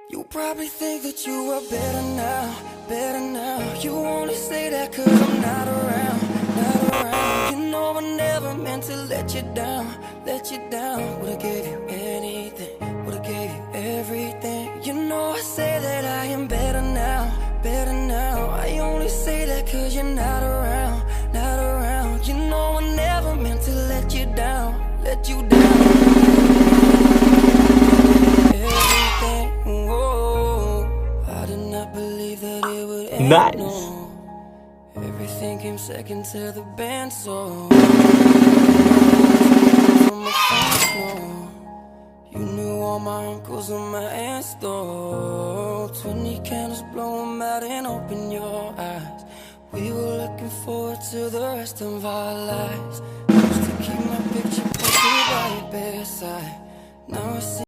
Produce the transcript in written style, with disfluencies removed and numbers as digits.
You probably think that you are better now, better now. You only say that cause I'm not around, not around. You know I never meant to let you down, let you down. Would've gave you anything, would've gave you everything. You know I say that I am better now, better now. I only say that cause you're not around, not around. You know I never meant to let you down, let you down. Nice. No, everything came second to the band, so no. You knew all my uncles and my aunts, though. 20 candles, blow 'em out and open your eyes. We were looking forward to the rest of our lives. Used to keep my picture posted by your bedside. Now it's